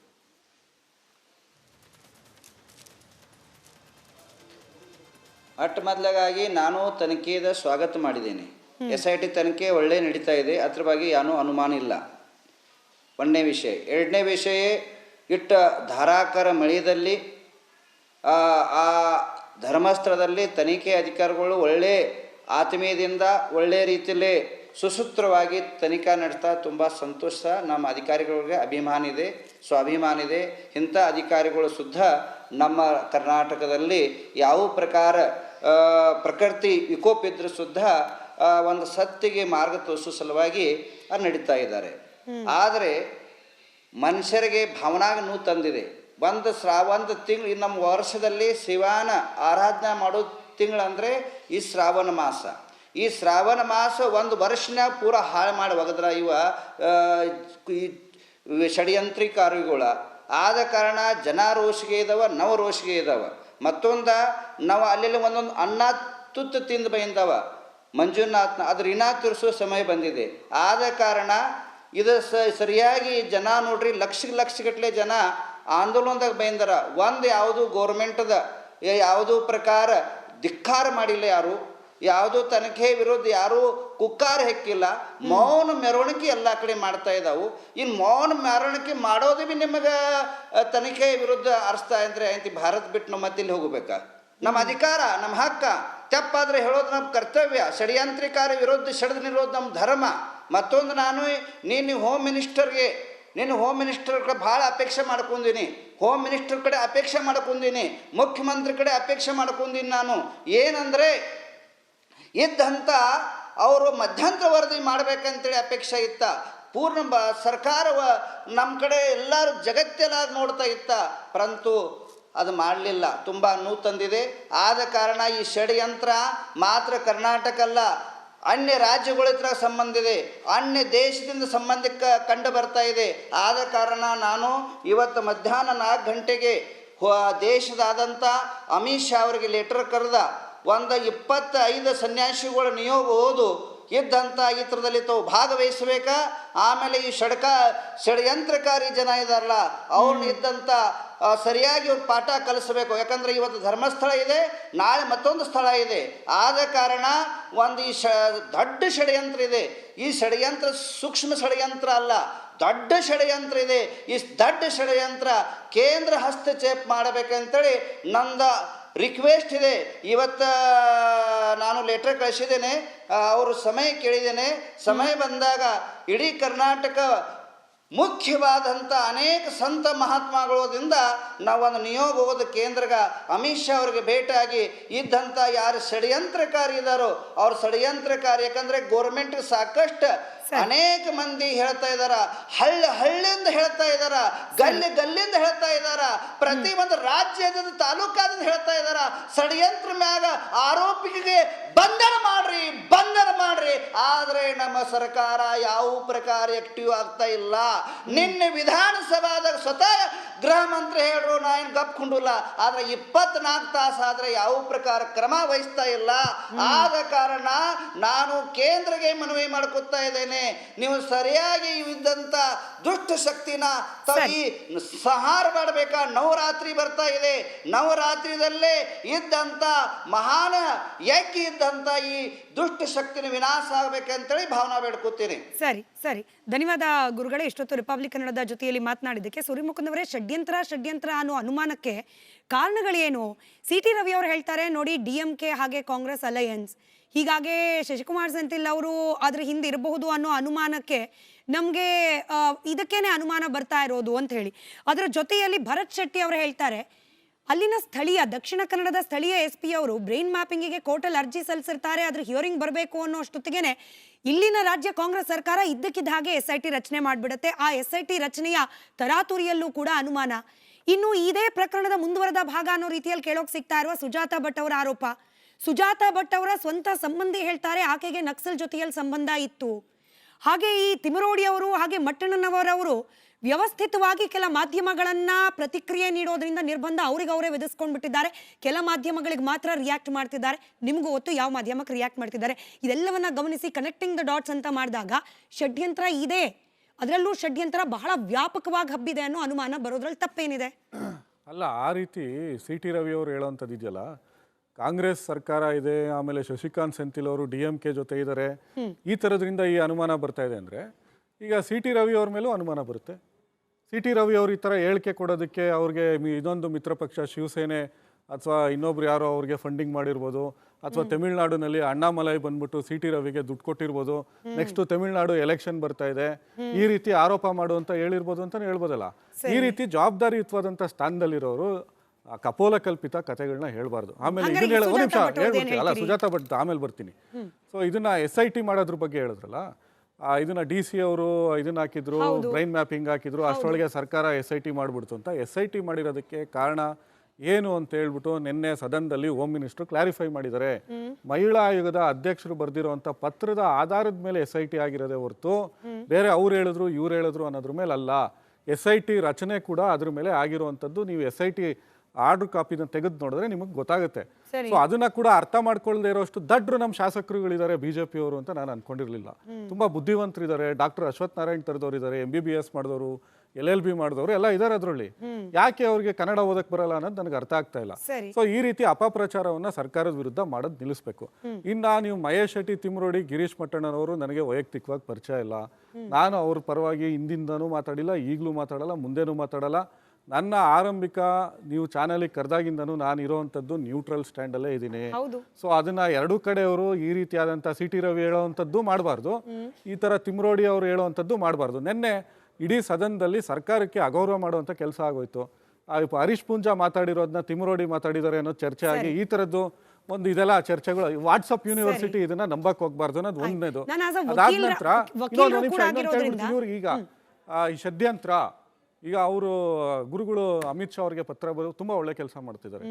ಮೊದಲಾಗಿ ನಾನು ತನಿಖೆಯ ಸ್ವಾಗತ ಮಾಡಿದ್ದೇನೆ. SIT ತನಿಖೆ ಒಳ್ಳೆ ನಡೀತಾ ಇದೆ, ಅದ್ರ ಬಗ್ಗೆ ಏನೂ ಅನುಮಾನ ಇಲ್ಲ. ಒಂದನೇ ವಿಷಯ. ಎರಡನೇ ವಿಷಯ, ಇಟ್ಟ ಧಾರಾಕಾರ ಮಳೆಯಲ್ಲಿ ಆ ಧರ್ಮಸ್ಥಳದಲ್ಲಿ ತನಿಖೆ ಅಧಿಕಾರಿಗಳು ಒಳ್ಳೆ ಆತ್ಮೀಯದಿಂದ ಒಳ್ಳೆ ರೀತಿಯಲ್ಲಿ ಸುಸೂತ್ರವಾಗಿ ತನಿಖಾ ನಡೆಸ್ತಾ ತುಂಬ ಸಂತೋಷ. ನಮ್ಮ ಅಧಿಕಾರಿಗಳಿಗೆ ಅಭಿಮಾನ ಇದೆ, ಸ್ವಾಭಿಮಾನ ಇದೆ. ಇಂಥ ಅಧಿಕಾರಿಗಳು ಸುದ್ದ ನಮ್ಮ ಕರ್ನಾಟಕದಲ್ಲಿ ಯಾವ ಪ್ರಕಾರ ಪ್ರಕೃತಿ ವಿಕೋಪ ಇದ್ರೂ ಸುದ್ದ ಒಂದು ಸತ್ತಿಗೆ ಮಾರ್ಗ ತೋರಿಸೋ ಸಲುವಾಗಿ ನಡೀತಾ ಇದ್ದಾರೆ. ಆದರೆ ಮನುಷ್ಯರಿಗೆ ಭಾವನಾಗ ನೋವು ತಂದಿದೆ. ಒಂದು ತಿಂಗಳು ನಮ್ಮ ವರ್ಷದಲ್ಲಿ ಶಿವನ ಆರಾಧನೆ ಮಾಡೋ ತಿಂಗಳಂದರೆ ಈ ಶ್ರಾವಣ ಮಾಸ. ಈ ಶ್ರಾವಣ ಮಾಸ ಒಂದು ವರ್ಷನಾಗ ಪೂರ ಹಾಳು ಮಾಡಿ ಒಗದ್ರ ಈ ಷಡ್ಯಂತ್ರಿಕಾರಿಗಳ. ಆದ ಕಾರಣ ಜನ ರೋಷಿಗೆ ಇದ್ದಾವೆ, ನವ ರೋಷಿಗೆ ಇದ್ದಾವೆ. ಮತ್ತೊಂದು ನಾವು ಅಲ್ಲಿ ಒಂದೊಂದು ಅನ್ನ ತುತ್ತು ತಿಂದು ಬೈಂದವ ಮಂಜುನಾಥ್ನ ಅದ್ರ ಋಣ ತೀರಿಸೋ ಸಮಯ ಬಂದಿದೆ. ಆದ ಕಾರಣ ಇದು ಸರಿಯಾಗಿ ಜನ ನೋಡ್ರಿ, ಲಕ್ಷಗಟ್ಟಲೆ ಜನ ಆಂದೋಲನದಾಗ ಬೈಂದಾರ. ಒಂದು ಯಾವುದು ಗೌರ್ಮೆಂಟದ ಯಾವುದೂ ಪ್ರಕಾರ ಧಿಕ್ಕಾರ ಮಾಡಿಲ್ಲ, ಯಾವುದೂ ತನಿಖೆ ವಿರುದ್ಧ ಯಾರೂ ಕುಕ್ಕಾರ ಹೆಕ್ಕಿಲ್ಲ. ಮೌನ ಮೆರವಣಿಗೆ ಎಲ್ಲ ಕಡೆ ಮಾಡ್ತಾ ಇದ್ದಾವೆ. ಇನ್ನು ಮೌನ ಮೆರವಣಿಗೆ ಮಾಡೋದು ಭೀ ನಿಮಗೆ ತನಿಖೆ ವಿರುದ್ಧ ಅರ್ಸ್ತಾ ಅಂದರೆ ಐತಿ ಭಾರತ ಬಿಟ್ಟು ನಮ್ಮ ಮತ್ತಿಲ್ಲಿ ಹೋಗ್ಬೇಕಾ? ನಮ್ಮ ಅಧಿಕಾರ, ನಮ್ಮ ಹಕ್ಕ. ತಪ್ಪಾದರೆ ಹೇಳೋದು ನಮ್ಮ ಕರ್ತವ್ಯ. ಷಡ್ಯಂತ್ರಿಕಾರ ವಿರುದ್ಧ ಷಡ್ದು ನಿರೋಧ ನಮ್ಮ ಧರ್ಮ. ಮತ್ತೊಂದು, ನೀನು ಹೋಮ್ ಮಿನಿಸ್ಟರ್ ಕಡೆ ಭಾಳ ಅಪೇಕ್ಷೆ ಮಾಡ್ಕೊಂಡೀನಿ. ಹೋಮ್ ಮಿನಿಸ್ಟರ್ ಕಡೆ ಅಪೇಕ್ಷೆ ಮಾಡ್ಕೊಂಡೀನಿ, ಮುಖ್ಯಮಂತ್ರಿ ಕಡೆ ಅಪೇಕ್ಷೆ ಮಾಡ್ಕೊಂಡೀನಿ. ನಾನು ಏನಂದರೆ ಇದ್ದಂಥ ಅವರು ಮಧ್ಯಂತರ ವರದಿ ಮಾಡಬೇಕಂತೇಳಿ ಅಪೇಕ್ಷೆ ಇತ್ತ. ಪೂರ್ಣ ಸರ್ಕಾರವ ನಮ್ಮ ಕಡೆ ಎಲ್ಲರೂ ಜಗತ್ತೆಲ್ಲ ನೋಡ್ತಾ ಇತ್ತ, ಪರಂತು ಅದು ಮಾಡಲಿಲ್ಲ. ತುಂಬ ನೋವು ತಂದಿದೆ. ಆದ ಕಾರಣ ಈ ಷಡ್ಯಂತ್ರ ಮಾತ್ರ ಕರ್ನಾಟಕ ಅಲ್ಲ, ಅನ್ಯ ರಾಜ್ಯಗಳ ಹತ್ರ ಸಂಬಂಧ ಇದೆ, ಅನ್ಯ ದೇಶದಿಂದ ಸಂಬಂಧಕ್ಕೆ ಕಂಡು ಬರ್ತಾ ಇದೆ. ಆದ ಕಾರಣ ನಾನು ಇವತ್ತು ಮಧ್ಯಾಹ್ನ 4 ಗಂಟೆಗೆ ದೇಶದಾದಂಥ ಅಮಿತ್ ಶಾ ಅವರಿಗೆ ಲೆಟರ್ ಕರೆದ. ಒಂದು 25 ಸನ್ಯಾಸಿಗಳ ನಿಯೋಗ ಹೋದು ಇದ್ದಂಥ ಈ ಥರದಲ್ಲಿ ತಾವು ಭಾಗವಹಿಸಬೇಕಾ. ಆಮೇಲೆ ಈ ಷಡ್ಯಂತ್ರಕಾರಿ ಜನ ಇದ್ದಾರಲ್ಲ ಅವ್ರನ್ನ ಇದ್ದಂಥ ಸರಿಯಾಗಿ ಅವ್ರು ಪಾಠ ಕಲಿಸಬೇಕು. ಯಾಕಂದರೆ ಇವತ್ತು ಧರ್ಮಸ್ಥಳ ಇದೆ, ನಾಳೆ ಮತ್ತೊಂದು ಸ್ಥಳ ಇದೆ. ಆದ ಕಾರಣ ಒಂದು ಈ ದೊಡ್ಡ ಷಡ್ಯಂತ್ರ ಇದೆ. ಈ ಷಡ್ಯಂತ್ರ ಸೂಕ್ಷ್ಮ ಷಡ್ಯಂತ್ರ ಅಲ್ಲ, ದೊಡ್ಡ ಷಡ್ಯಂತ್ರ ಇದೆ. ಈ ದೊಡ್ಡ ಷಡ್ಯಂತ್ರ ಕೇಂದ್ರ ಹಸ್ತಕ್ಷೇಪ ಮಾಡಬೇಕಂತೇಳಿ ನಂದು ರಿಕ್ವೆಸ್ಟ್ ಇದೆ. ಇವತ್ತು ನಾನು ಲೆಟರ್ ಕಳಿಸಿದ್ದೇನೆ, ಅವರು ಸಮಯ ಕೇಳಿದ್ದೇನೆ. ಸಮಯ ಬಂದಾಗ ಇಡೀ ಕರ್ನಾಟಕ ಮುಖ್ಯವಾದಂಥ ಅನೇಕ ಸಂತ ಮಹಾತ್ಮಗಳದಿಂದ ನಾವೊಂದು ನಿಯೋಗ ಹೋದ ಕೇಂದ್ರಗ ಅಮಿತ್ ಶಾ ಅವ್ರಿಗೆ ಭೇಟಿಯಾಗಿ ಇದ್ದಂಥ ಯಾರು ಷಡ್ಯಂತ್ರಕಾರಿ ಇದ್ದಾರೋ ಅವ್ರ ಷಡ್ಯಂತ್ರಕಾರಿ. ಯಾಕಂದರೆ ಗೋರ್ಮೆಂಟ್ಗೆ ಸಾಕಷ್ಟು ಅನೇಕ ಮಂದಿ ಹೇಳ್ತಾ ಇದ್ದಾರ, ಹಳ್ಳಿಯಿಂದ ಹೇಳ್ತಾ ಇದ್ದಾರ, ಗಲ್ಲಿಂದ ಹೇಳ್ತಾ ಇದ್ದಾರ, ಪ್ರತಿ ಒಂದು ರಾಜ್ಯದ ತಾಲೂಕಾದಿಂದ ಹೇಳ್ತಾ ಇದ್ದಾರ. ಷಡ್ಯಂತ್ರ ಮ್ಯಾಗ ಆರೋಪಿಗೆ ಬಂಧನ ಮಾಡ್ರಿ. ಆದರೆ ನಮ್ಮ ಸರ್ಕಾರ ಯಾವ ಪ್ರಕಾರ ಆಕ್ಟಿವ್ ಆಗ್ತಾ ಇಲ್ಲ. ನಿನ್ನೆ ವಿಧಾನಸಭಾದಾಗ ಸ್ವತಃ ಗೃಹ ಮಂತ್ರಿ ಹೇಳ್ರು, ನಾ ಏನು ಗಪ್ಕೊಂಡಿಲ್ಲ. ಆದರೆ 24 ತಾಸು ಆದರೆ ಯಾವ ಪ್ರಕಾರ ಕ್ರಮ ವಹಿಸ್ತಾ ಇಲ್ಲ. ಆದ ಕಾರಣ ನಾನು ಕೇಂದ್ರಗೆ ಮನವಿ ಮಾಡ್ಕೊತಾ ಇದ್ದೇನೆ, ನೀವು ಸರಿಯಾಗಿ ಇದ್ದಂಥ ದುಷ್ಟ ಶಕ್ತಿನ ಈ ಸಂಹಾರ ಮಾಡಬೇಕಾ. ನವರಾತ್ರಿ ಬರ್ತಾ ಇದೆ, ನವರಾತ್ರಿದಲ್ಲೇ ಇದ್ದಂಥ ಮಹಾನ್ ಯಜ್ಞ ಇದ್ದಂಥ ಈ ದುಷ್ಟ ಶಕ್ತಿನ ವಿನಾಶ ಆಗಬೇಕಂತೇಳಿ ಭಾವನಾ ಬೇಡ್ಕೊತೀನಿ. ಸರಿ, ಧನ್ಯವಾದ ಗುರುಗಳೇ. ಇಷ್ಟೊತ್ತು ರಿಪಬ್ಲಿಕ್ ಕನ್ನಡದ ಜೊತೆಯಲ್ಲಿ ಮಾತನಾಡಿದ್ದಕ್ಕೆ. ಸೂರ್ಯಮುಖಂದವರೇ, ಷಡ್ಯಂತ್ರ ಅನ್ನೋ ಅನುಮಾನಕ್ಕೆ ಕಾರಣಗಳೇನು? CT ರವಿ ಅವರು ಹೇಳ್ತಾರೆ, ನೋಡಿ DMK ಹಾಗೆ ಕಾಂಗ್ರೆಸ್ ಅಲಯನ್ಸ್, ಹೀಗಾಗಿ ಶಶಿಕುಮಾರ್ ಸೆಂಥಿಲ್ ಅವರು ಅದ್ರ ಹಿಂದೆ ಇರಬಹುದು ಅನ್ನೋ ಅನುಮಾನಕ್ಕೆ ನಮಗೆ ಇದಕ್ಕೇನೆ ಅನುಮಾನ ಬರ್ತಾ ಇರೋದು ಅಂತ ಹೇಳಿ. ಅದರ ಜೊತೆಯಲ್ಲಿ ಭರತ್ ಶೆಟ್ಟಿ ಅವರು ಹೇಳ್ತಾರೆ, ಅಲ್ಲಿನ ದಕ್ಷಿಣ ಕನ್ನಡದ ಸ್ಥಳೀಯ SP ಅವರು ಬ್ರೈನ್ ಮ್ಯಾಪಿಂಗಿಗೆ ಕೋರ್ಟಲ್ಲಿ ಅರ್ಜಿ ಸಲ್ಲಿಸಿರ್ತಾರೆ, ಅದ್ರ ಹಿಯರಿಂಗ್ ಬರಬೇಕು ಅನ್ನೋ ಅಷ್ಟೊತ್ತಿಗೆ ಇಲ್ಲಿನ ರಾಜ್ಯ ಕಾಂಗ್ರೆಸ್ ಸರ್ಕಾರ ಇದ್ದಕ್ಕಿದ್ದ ಹಾಗೆ SIT ರಚನೆ ಮಾಡಿಬಿಡುತ್ತೆ. ಆ SIT ರಚನೆಯ ತರಾತುರಿಯಲ್ಲೂ ಕೂಡ ಅನುಮಾನ. ಇನ್ನು ಇದೇ ಪ್ರಕರಣದ ಮುಂದುವರೆದ ಭಾಗ ಅನ್ನೋ ರೀತಿಯಲ್ಲಿ ಕೇಳೋಕೆ ಸಿಗ್ತಾ ಇರುವ ಸುಜಾತಾ ಭಟ್ ಅವರ ಆರೋಪ. ಸುಜಾತಾ ಭಟ್ ಅವರ ಸ್ವಂತ ಸಂಬಂಧಿ ಹೇಳ್ತಾರೆ ಆಕೆಗೆ ನಕ್ಸಲ್ ಜೊತೆಯಲ್ಲಿ ಸಂಬಂಧ ಇತ್ತು. ಹಾಗೆ ಈ ತಿಮರೋಡಿ ಅವರು ಹಾಗೆ ಮಟ್ಟಣ್ಣನವರವರು ವ್ಯವಸ್ಥಿತವಾಗಿ ಕೆಲ ಮಾಧ್ಯಮಗಳನ್ನ ಪ್ರತಿಕ್ರಿಯೆ ನೀಡೋದ್ರಿಂದ ನಿರ್ಬಂಧ ಅವ್ರಿಗೆ ಅವರೇ ವಿಧಿಸ್ಕೊಂಡ್ಬಿಟ್ಟಿದ್ದಾರೆ. ಕೆಲ ಮಾಧ್ಯಮಗಳಿಗೆ ಮಾತ್ರ ರಿಯಾಕ್ಟ್ ಮಾಡ್ತಿದ್ದಾರೆ. ನಿಮಗೂ ಗೊತ್ತು ಯಾವ ಮಾಧ್ಯಮಕ್ಕೆ ರಿಯಾಕ್ಟ್ ಮಾಡ್ತಿದ್ದಾರೆ. ಇದೆಲ್ಲವನ್ನ ಗಮನಿಸಿ ಕನೆಕ್ಟಿಂಗ್ ದ ಡಾಟ್ಸ್ ಅಂತ ಮಾಡಿದಾಗ ಷಡ್ಯಂತ್ರ ಇದೆ, ಅದರಲ್ಲೂ ಷಡ್ಯಂತ್ರ ಬಹಳ ವ್ಯಾಪಕವಾಗಿ ಹಬ್ಬಿದೆ ಅನ್ನೋ ಅನುಮಾನ ಬರೋದ್ರಲ್ಲಿ ತಪ್ಪೇನಿದೆ? ಅಲ್ಲ, ಆ ರೀತಿ ಸಿ ಟಿ ರವಿ ಅವರು ಹೇಳೋವಂಥದ್ದು ಇದೆಯಲ್ಲ, ಕಾಂಗ್ರೆಸ್ ಸರ್ಕಾರ ಇದೆ, ಆಮೇಲೆ ಶಶಿಕಾಂತ್ ಸೆಂಥಿಲ್ ಅವರು DMK ಜೊತೆ ಇದ್ದಾರೆ, ಈ ಥರದ್ರಿಂದ ಈ ಅನುಮಾನ ಬರ್ತಾ ಇದೆ ಅಂದರೆ ಈಗ ಸಿ ಟಿ ರವಿ ಅವ್ರ ಮೇಲೂ ಅನುಮಾನ ಬರುತ್ತೆ. ಸಿ ಟಿ ರವಿ ಅವರು ಈ ಥರ ಹೇಳಿಕೆ ಕೊಡೋದಕ್ಕೆ ಅವ್ರಿಗೆ ಇದೊಂದು ಮಿತ್ರ ಪಕ್ಷ ಶಿವಸೇನೆ ಅಥವಾ ಇನ್ನೊಬ್ರು ಯಾರೋ ಅವ್ರಿಗೆ ಫಂಡಿಂಗ್ ಮಾಡಿರ್ಬೋದು, ಅಥವಾ ತಮಿಳ್ನಾಡಿನಲ್ಲಿ ಅಣ್ಣಾಮಲೈ ಬಂದ್ಬಿಟ್ಟು ಸಿ ಟಿ ರವಿಗೆ ದುಡ್ಡು ಕೊಟ್ಟಿರ್ಬೋದು, ನೆಕ್ಸ್ಟ್ ತಮಿಳ್ನಾಡು ಎಲೆಕ್ಷನ್ ಬರ್ತಾ ಇದೆ, ಈ ರೀತಿ ಆರೋಪ ಮಾಡುವಂತ ಹೇಳಿರ್ಬೋದು ಅಂತ ಹೇಳ್ಬೋದಲ್ಲ. ಈ ರೀತಿ ಜವಾಬ್ದಾರಿಯುತವಾದಂಥ ಸ್ಥಾನದಲ್ಲಿರೋರು ಕಪೋಲ ಕಲ್ಪಿತ ಕಥೆಗಳನ್ನ ಹೇಳ್ಬಾರ್ದು. ಆಮೇಲೆ ಇದನ್ನ ಒಂದು ನಿಮಿಷ ಹೇಳ್ಬಿಡ್ತೀನಿ, ಅಲ್ಲ ಸುಜಾತ ಭಟ್ ಆಮೇಲೆ ಬರ್ತೀನಿ. ಸೊ ಇದನ್ನ SIT ಮಾಡೋದ್ರ ಬಗ್ಗೆ ಹೇಳಿದ್ರಲ್ಲ, ಇದನ್ನ DC ಅವರು ಇದನ್ನ ಹಾಕಿದ್ರು, ಬ್ರೈನ್ ಮ್ಯಾಪಿಂಗ್ ಹಾಕಿದ್ರು, ಅಷ್ಟರೊಳಗೆ ಸರ್ಕಾರ SIT ಮಾಡ್ಬಿಡ್ತು ಅಂತ. SIT ಮಾಡಿರೋದಕ್ಕೆ ಕಾರಣ ಏನು ಅಂತ ಹೇಳ್ಬಿಟ್ಟು ನಿನ್ನೆ ಸದನದಲ್ಲಿ ಹೋಮ್ ಮಿನಿಸ್ಟರ್ ಕ್ಲಾರಿಫೈ ಮಾಡಿದ್ದಾರೆ. ಮಹಿಳಾ ಆಯೋಗದ ಅಧ್ಯಕ್ಷರು ಬರ್ದಿರುವಂತ ಪತ್ರದ ಆಧಾರದ ಮೇಲೆ SIT ಆಗಿರೋದೇ ಹೊರತು ಬೇರೆ ಅವ್ರು ಹೇಳಿದ್ರು ಇವ್ರು ಹೇಳಿದ್ರು ಅನ್ನೋದ್ರ ಮೇಲೆ ಅಲ್ಲ. SIT ರಚನೆ ಕೂಡ ಅದ್ರ ಮೇಲೆ ಆಗಿರುವಂತದ್ದು. ನೀವು SIT ಆರ್ಡರ್ ಕಾಪಿನ ತೆಗೆದು ನೋಡಿದ್ರೆ ನಿಮಗೆ ಗೊತ್ತಾಗುತ್ತೆ. ಸೊ ಅದನ್ನ ಕೂಡ ಅರ್ಥ ಮಾಡ್ಕೊಳ್ಳದೆ ಇರೋಷ್ಟು ದಡ್ರು ನಮ್ಮ ಶಾಸಕರುಗಳಿದ್ದಾರೆ BJP ಅವರು ಅಂತ ನಾನು ಅನ್ಕೊಂಡಿರ್ಲಿಲ್ಲ. ತುಂಬಾ ಬುದ್ಧಿವಂತರಿದ್ದಾರೆ. ಡಾಕ್ಟರ್ ಅಶ್ವಥ್ ನಾರಾಯಣ್ ತರದವ್ರು ಇದ್ದಾರೆ, MBBS ಮಾಡಿದವರು, LLB ಮಾಡಿದವರು ಎಲ್ಲ ಇದ್ದಾರೆ ಅದರಲ್ಲಿ. ಯಾಕೆ ಅವ್ರಿಗೆ ಕನ್ನಡ ಓದಕ್ ಬರಲ್ಲ ಅನ್ನೋದು ನನಗೆ ಅರ್ಥ ಆಗ್ತಾ ಇಲ್ಲ. ಸೊ ಈ ರೀತಿ ಅಪಪ್ರಚಾರವನ್ನ ಸರ್ಕಾರದ ವಿರುದ್ಧ ಮಾಡೋದು ನಿಲ್ಲಿಸ್ಬೇಕು. ಇನ್ನ ನೀವು ಮಹೇಶ್ ಶೆಟ್ಟಿ, ತಿಮ್ರೋಡಿ, ಗಿರೀಶ್ ಮಟ್ಟಣ್ಣನವರು ನನಗೆ ವೈಯಕ್ತಿಕವಾಗಿ ಪರಿಚಯ ಇಲ್ಲ. ನಾನು ಅವ್ರ ಪರವಾಗಿ ಹಿಂದಿಂದನೂ ಮಾತಾಡಿಲ್ಲ, ಈಗಲೂ ಮಾತಾಡಲ್ಲ, ಮುಂದೆನೂ ಮಾತಾಡಲ್ಲ. ನನ್ನ ಆರಂಭಿಕ ನೀವು ಚಾನಲಿಗೆ ಕರೆದಾಗಿಂದನೂ ನಾನು ಇರೋವಂಥದ್ದು ನ್ಯೂಟ್ರಲ್ ಸ್ಟ್ಯಾಂಡಲ್ಲೇ ಇದ್ದೀನಿ. ಸೊ ಅದನ್ನ ಎರಡೂ ಕಡೆಯವರು ಈ ರೀತಿಯಾದಂಥ ಸಿ ಟಿ ರವಿ ಹೇಳೋವಂಥದ್ದು ಮಾಡಬಾರ್ದು, ಈ ಥರ ತಿಮ್ರೋಡಿ ಅವರು ಹೇಳೋವಂಥದ್ದು ಮಾಡಬಾರ್ದು. ನಿನ್ನೆ ಇಡೀ ಸದನದಲ್ಲಿ ಸರ್ಕಾರಕ್ಕೆ ಅಗೌರವ ಮಾಡುವಂಥ ಕೆಲಸ ಆಗೋಯ್ತು. ಹರೀಶ್ ಪೂಂಜಾ ಮಾತಾಡಿರೋದನ್ನ ತಿಮ್ರೋಡಿ ಮಾತಾಡಿದ್ದಾರೆ ಅನ್ನೋ ಚರ್ಚೆ ಆಗಿ ಈ ಥರದ್ದು ಒಂದು ಇದೆಲ್ಲ ಚರ್ಚೆಗಳು. ವಾಟ್ಸಪ್ ಯೂನಿವರ್ಸಿಟಿ ಇದನ್ನ ನಂಬಕ್ ಹೋಗ್ಬಾರ್ದು ಅನ್ನೋದು ಒಂದನೇದು. ಅದಾದ ನಂತರ ಇನ್ನೊಂದು ನಿಮಿಷ ಈಗ ಈ ಷಡ್ಯಂತ್ರ, ಈಗ ಅವರು ಗುರುಗಳು ಅಮಿತ್ ಶಾ ಅವರಿಗೆ ಪತ್ರ ಬರೆದು ತುಂಬಾ ಒಳ್ಳೆ ಕೆಲಸ ಮಾಡ್ತಿದ್ದಾರೆ.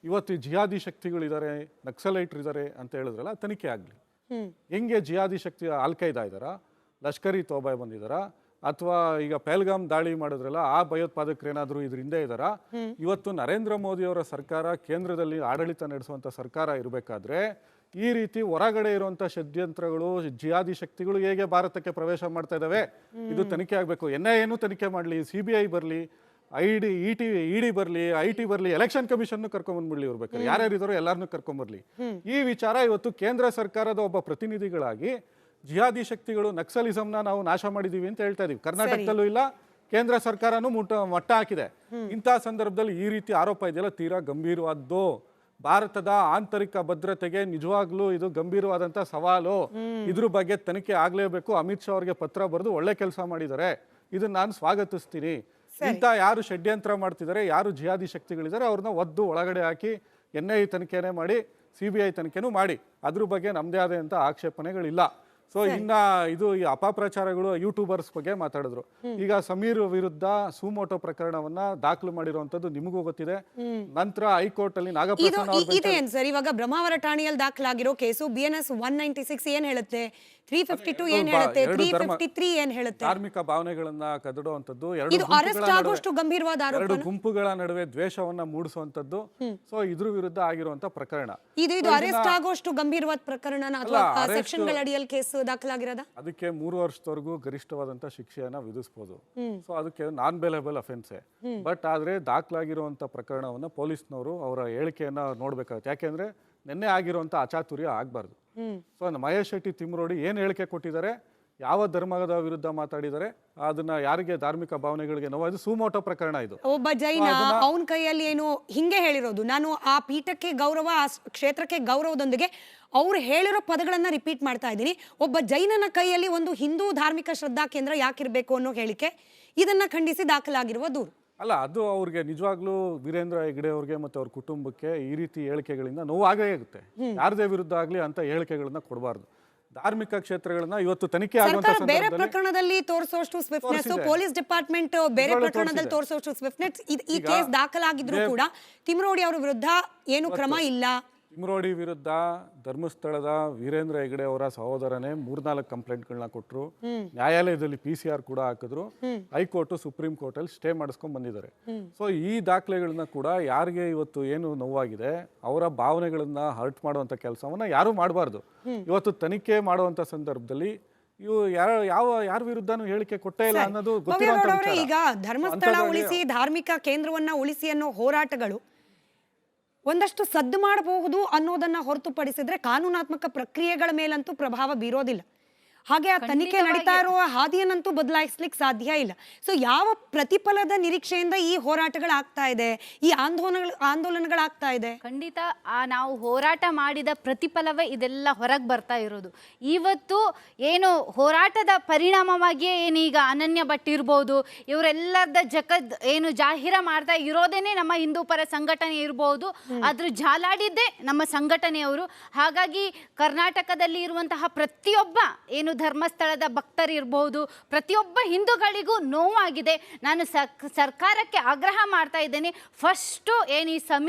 ಇವತ್ತು ಜಿಹಾದಿ ಶಕ್ತಿಗಳಿದ್ದಾರೆ, ನಕ್ಸಲೈಟ್ರು ಇದ್ದಾರೆ ಅಂತ ಹೇಳಿದ್ರಲ್ಲ, ತನಿಖೆ ಆಗಲಿ. ಹೆಂಗೆ ಜಿಹಾದಿ ಶಕ್ತಿ ಅಲ್-ಖೈದಾ ಇದ್ದಾರಾ, ಲಷ್ಕರ್-ಇ ತೋಬಾ ಬಂದಿದ್ದಾರಾ, ಅಥವಾ ಈಗ ಪಹಲ್ಗಾಮ್ ದಾಳಿ ಮಾಡಿದ್ರಲ್ಲ ಆ ಭಯೋತ್ಪಾದಕರೇನಾದ್ರೂ ಇದ್ರ ಹಿಂದೆ ಇದ್ದಾರಾ? ಇವತ್ತು ನರೇಂದ್ರ ಮೋದಿ ಅವರ ಸರ್ಕಾರ ಕೇಂದ್ರದಲ್ಲಿ ಆಡಳಿತ ನಡೆಸುವಂತ ಸರ್ಕಾರ ಇರಬೇಕಾದ್ರೆ ಈ ರೀತಿ ಹೊರಗಡೆ ಇರುವಂತ ಷಡ್ಯಂತ್ರಗಳು, ಜಿಹಾದಿ ಶಕ್ತಿಗಳು ಹೇಗೆ ಭಾರತಕ್ಕೆ ಪ್ರವೇಶ ಮಾಡ್ತಾ ಇದಾವೆ, ಇದು ತನಿಖೆ ಆಗಬೇಕು. NIA ತನಿಖೆ ಮಾಡಲಿ, CBI ಬರಲಿ, ED ಬರಲಿ, IT ಬರಲಿ, ಎಲೆಕ್ಷನ್ ಕಮಿಷನ್ ಕರ್ಕೊಂಡ್ಬಂದ್ಬಿಡ್ಲಿ. ಇರ್ಬೇಕಾದ್ರೆ ಯಾರ್ಯಾರು ಇದಾರೋ ಎಲ್ಲಾರನ್ನೂ ಕರ್ಕೊಂಡ್ಬರ್ಲಿ. ಈ ವಿಚಾರ ಇವತ್ತು ಕೇಂದ್ರ ಸರ್ಕಾರದ ಒಬ್ಬ ಪ್ರತಿನಿಧಿಗಳಾಗಿ ಜಿಹಾದಿ ಶಕ್ತಿಗಳು, ನಕ್ಸಲಿಸಂನ ನಾವು ನಾಶ ಮಾಡಿದೀವಿ ಅಂತ ಹೇಳ್ತಾ ಇದೀವಿ. ಕರ್ನಾಟಕದಲ್ಲೂ ಇಲ್ಲ, ಕೇಂದ್ರ ಸರ್ಕಾರನೂ ಮಟ್ಟ ಹಾಕಿದೆ. ಇಂತಹ ಸಂದರ್ಭದಲ್ಲಿ ಈ ರೀತಿ ಆರೋಪ ಇದೆಯಲ್ಲ ತೀರಾ ಗಂಭೀರವಾದ್ದು. ಭಾರತದ ಆಂತರಿಕ ಭದ್ರತೆಗೆ ನಿಜವಾಗ್ಲೂ ಇದು ಗಂಭೀರವಾದಂತ ಸವಾಲು. ಇದ್ರ ಬಗ್ಗೆ ತನಿಖೆ ಆಗ್ಲೇಬೇಕು. ಅಮಿತ್ ಶಾ ಅವರಿಗೆ ಪತ್ರ ಬರೆದು ಒಳ್ಳೆ ಕೆಲಸ ಮಾಡಿದ್ದಾರೆ, ಇದನ್ನ ನಾನು ಸ್ವಾಗತಿಸ್ತೀನಿ. ಇಂಥ ಯಾರು ಷಡ್ಯಂತ್ರ ಮಾಡ್ತಿದ್ದಾರೆ, ಯಾರು ಜಿಹಾದಿ ಶಕ್ತಿಗಳಿದ್ದಾರೆ, ಅವ್ರನ್ನ ಒದ್ದು ಒಳಗಡೆ ಹಾಕಿ NIA ತನಿಖೆನೇ ಮಾಡಿ, CBI ತನಿಖೆನೂ ಮಾಡಿ. ಅದ್ರ ಬಗ್ಗೆ ನಮ್ದೇ ಆದಂತ ಆಕ್ಷೇಪಣೆಗಳಿಲ್ಲ. ಸೊ ಇನ್ನ ಇದು ಈ ಅಪಪ್ರಚಾರಗಳು, ಯೂಟ್ಯೂಬರ್ಸ್ ಬಗ್ಗೆ ಮಾತಾಡಿದ್ರು. ಈಗ ಸಮೀರ್ ವಿರುದ್ಧ ಸುಮೋಟೋ ಪ್ರಕರಣವನ್ನ ದಾಖಲು ಮಾಡಿರುವಂತದ್ದು ನಿಮಗೂ ಗೊತ್ತಿದೆ. ನಂತರ ಹೈಕೋರ್ಟ್ ಅಲ್ಲಿ ನಾಗಪ್ರಸನ್ನ ಸರ್, ಇವಾಗ ಬ್ರಹ್ಮಾವರ ಠಾಣೆಯಲ್ಲಿ ದಾಖಲಾಗಿರೋ ಕೇಸು BNS 196 ಏನ್ ಹೇಳುತ್ತೆ, 352 ಏನ್ ಹೇಳುತ್ತೆ, 353 ಏನ್ ಹೇಳುತ್ತೆ? ಧಾರ್ಮಿಕ ಭಾವನೆಗಳನ್ನ ಕದಡುವಂತದ್ದು, ಎರಡು ಗುಂಪುಗಳ ನಡುವೆ ದ್ವೇಷವನ್ನ ಮೂಡಿಸುವಂತದ್ದು. ಸೊ ಇದ್ರ ವಿರುದ್ಧ ಆಗಿರುವಂತ ಪ್ರಕರಣ ಇದು ಅರೆಸ್ಟ್ ಆಗೋಷ್ಟು ಗಂಭೀರವಾದ ಪ್ರಕರಣ ಅಥವಾ ಸೆಕ್ಷನ್ಗಳ ಅಡಿಯಲ್ಲಿ ಕೇಸ್ ದಾಖಲಾಗಿರೋದ? ಅದಕ್ಕೆ 3 ವರ್ಷದವರೆಗೂ ಗರಿಷ್ಠವಾದಂತ ಶಿಕ್ಷೆಯನ್ನ ವಿಧಿಸಬಹುದು. ಸೊ ಅದಕ್ಕೆ ನಾನ್ ಬೇಲೇಬಲ್ ಅಫೆನ್ಸೆ. ಬಟ್ ಆದ್ರೆ ದಾಖಲಾಗಿರುವಂತ ಪ್ರಕರಣವನ್ನ ಪೊಲೀಸ್ನವರು ಅವರ ಹೇಳಿಕೆಯನ್ನ ನೋಡ್ಬೇಕಾಗುತ್ತೆ. ಯಾಕೆಂದ್ರೆ ನಿನ್ನೆ ಆಗಿರುವಂತ ಅಚಾತುರ್ಯ ಆಗ್ಬಾರ್ದು. ಸೊ ಮಹೇಶ್ ಶೆಟ್ಟಿ, ತಿಮ್ರೋಡಿ ಏನ್ ಹೇಳಿಕೆ ಕೊಟ್ಟಿದ್ದಾರೆ, ಯಾವ ಧರ್ಮದ ವಿರುದ್ಧ ಮಾತಾಡಿದ್ದಾರೆ, ಅದನ್ನ ಯಾರಿಗೆ ಧಾರ್ಮಿಕ ಭಾವನೆಗಳಿಗೆ ನೋವು, ಇದು ಸುಮೋಟೋ ಪ್ರಕರಣ. ಇದು ಒಬ್ಬ ಜೈನ ಅವನ ಕೈಯಲ್ಲಿ ಏನು ಹಿಂಗೆ ಹೇಳಿರೋದು, ನಾನು ಆ ಪೀಠಕ್ಕೆ ಗೌರವ, ಆ ಕ್ಷೇತ್ರಕ್ಕೆ ಗೌರವದೊಂದಿಗೆ ಅವ್ರು ಹೇಳಿರೋ ಪದಗಳನ್ನ ರಿಪೀಟ್ ಮಾಡ್ತಾ ಇದ್ದೀನಿ. ಒಬ್ಬ ಜೈನನ ಕೈಯಲ್ಲಿ ಒಂದು ಹಿಂದೂ ಧಾರ್ಮಿಕ ಶ್ರದ್ಧಾ ಕೇಂದ್ರ ಯಾಕಿರ್ಬೇಕು ಅನ್ನೋ ಹೇಳಿಕೆ, ಇದನ್ನ ಖಂಡಿಸಿ ದಾಖಲಾಗಿರುವ ದೂರು. ಅಲ್ಲ, ಅದು ಅವ್ರಿಗೆ ನಿಜವಾಗ್ಲೂ ವೀರೇಂದ್ರ ಹೆಗ್ಗಡೆ ಅವ್ರಿಗೆ ಮತ್ತೆ ಅವ್ರ ಕುಟುಂಬಕ್ಕೆ ಈ ರೀತಿ ಹೇಳಿಕೆಗಳಿಂದ ನೋವಾಗೇ ಆಗುತ್ತೆ. ಯಾರದೇ ವಿರುದ್ಧ ಆಗ್ಲಿ ಅಂತ ಹೇಳಿಕೆಗಳನ್ನ ಕೊಡಬಾರ್ದು. ಧಾರ್ಮಿಕ ಕ್ಷೇತ್ರಗಳನ್ನ ಇವತ್ತು ತನಿಖೆ ಆಗುವಂತ ಬೇರೆ ಪ್ರಕರಣದಲ್ಲಿ ತೋರಿಸುವಷ್ಟು ಸ್ವಿಫ್ಟ್ನೆಸ್, ಪೊಲೀಸ್ ಡಿಪಾರ್ಟ್ಮೆಂಟ್ ಬೇರೆ ಪ್ರಕರಣದಲ್ಲಿ ತೋರಿಸುವಷ್ಟು ಸ್ವಿಫ್ಟ್ನೆಸ್, ಈ ಕೇಸ್ ದಾಖಲಾಗಿದ್ರು ಕೂಡ ತಿಮ್ರೋಡಿ ಅವರ ವಿರುದ್ಧ ಏನು ಕ್ರಮ ಇಲ್ಲ. ತಿಮ್ರೋಡಿ ವಿರುದ್ಧ ಧರ್ಮಸ್ಥಳದ ವೀರೇಂದ್ರ ಹೆಗಡೆ ಅವರ ಸಹೋದರನೇ 3-4 ಕಂಪ್ಲೇಂಟ್ಗಳನ್ನ ಕೊಟ್ಟರು. ನ್ಯಾಯಾಲಯದಲ್ಲಿ PCR ಕೂಡ ಹಾಕಿದ್ರು. ಹೈಕೋರ್ಟ್ ಸುಪ್ರೀಂ ಕೋರ್ಟಲ್ಲಿ ಸ್ಟೇ ಮಾಡಿಸ್ಕೊಂಡ್ ಬಂದಿದ್ದಾರೆ. ಸೊ ಈ ದಾಖಲೆಗಳನ್ನ ಕೂಡ ಯಾರಿಗೆ ಇವತ್ತು ಏನು ನೋವಾಗಿದೆ ಅವರ ಭಾವನೆಗಳನ್ನ ಹರ್ಟ್ ಮಾಡುವಂತ ಕೆಲಸವನ್ನ ಯಾರು ಮಾಡಬಾರ್ದು. ಇವತ್ತು ತನಿಖೆ ಮಾಡುವಂತ ಸಂದರ್ಭದಲ್ಲಿ ಇವು ಯಾರ ವಿರುದ್ಧನೂ ಹೇಳಿಕೆ ಕೊಟ್ಟೇ ಇಲ್ಲ ಅನ್ನೋದು ಗೊತ್ತಿರುವಂತ ಭವ್ಯಗೌಡವ್ರೆ, ವಿಚಾರ. ಈಗ ಧರ್ಮಸ್ಥಳ ಉಳಿಸಿ ಧಾರ್ಮಿಕ ಕೇಂದ್ರವನ್ನ ಉಳಿಸಿ ಅನ್ನೋ ಹೋರಾಟಗಳು ಒಂದಷ್ಟು ಸದ್ದು ಮಾಡಬಹುದು ಅನ್ನೋದನ್ನ ಹೊರತುಪಡಿಸಿದ್ರೆ ಕಾನೂನಾತ್ಮಕ ಪ್ರಕ್ರಿಯೆಗಳ ಮೇಲಂತೂ ಪ್ರಭಾವ ಬೀರೋದಿಲ್ಲ. ಹಾಗೆ ಆ ತನಿಖೆ ನಡೀತಾ ಇರುವ ಹಾದಿಯನ್ನಂತೂ ಬದಲಾಯಿಸ್ಲಿಕ್ಕೆ ಸಾಧ್ಯ ಇಲ್ಲ. ಸೊ ಯಾವ ಪ್ರತಿಫಲದ ನಿರೀಕ್ಷೆಯಿಂದ ಈ ಹೋರಾಟಗಳಾಗ್ತಾ ಇದೆ, ಈ ಆಂದೋಲನಗಳಾಗ್ತಾ ಇದೆ? ಖಂಡಿತ ನಾವು ಹೋರಾಟ ಮಾಡಿದ ಪ್ರತಿಫಲವೇ ಇದೆಲ್ಲ ಹೊರಗೆ ಬರ್ತಾ ಇರೋದು. ಇವತ್ತು ಏನು ಹೋರಾಟದ ಪರಿಣಾಮವಾಗಿಯೇ ಏನೀಗ ಅನನ್ಯ ಭಟ್ ಇರ್ಬೋದು, ಇವರೆಲ್ಲದ ಏನು ಜಾಹೀರ ಮಾಡ್ತಾ ಇರೋದೇನೆ ನಮ್ಮ ಹಿಂದೂ ಪರ ಸಂಘಟನೆ ಇರ್ಬೋದು, ಅದ್ರ ಜಾಲಾಡಿದ್ದೇ ನಮ್ಮ ಸಂಘಟನೆಯವರು. ಹಾಗಾಗಿ ಕರ್ನಾಟಕದಲ್ಲಿ ಇರುವಂತಹ ಪ್ರತಿಯೊಬ್ಬ ಏನು ಧರ್ಮಸ್ಥಳದ ಭಕ್ತರಿರ್ಬೋದು, ಪ್ರತಿಯೊಬ್ಬ ಹಿಂದೂಗಳಿಗೂ ನೋವಾಗಿದೆ. ನಾನು ಸರ್ಕಾರಕ್ಕೆ ಆಗ್ರಹ ಮಾಡ್ತಾ ಇದ್ದೇನೆ, ಫಸ್ಟು ಏನು ಈ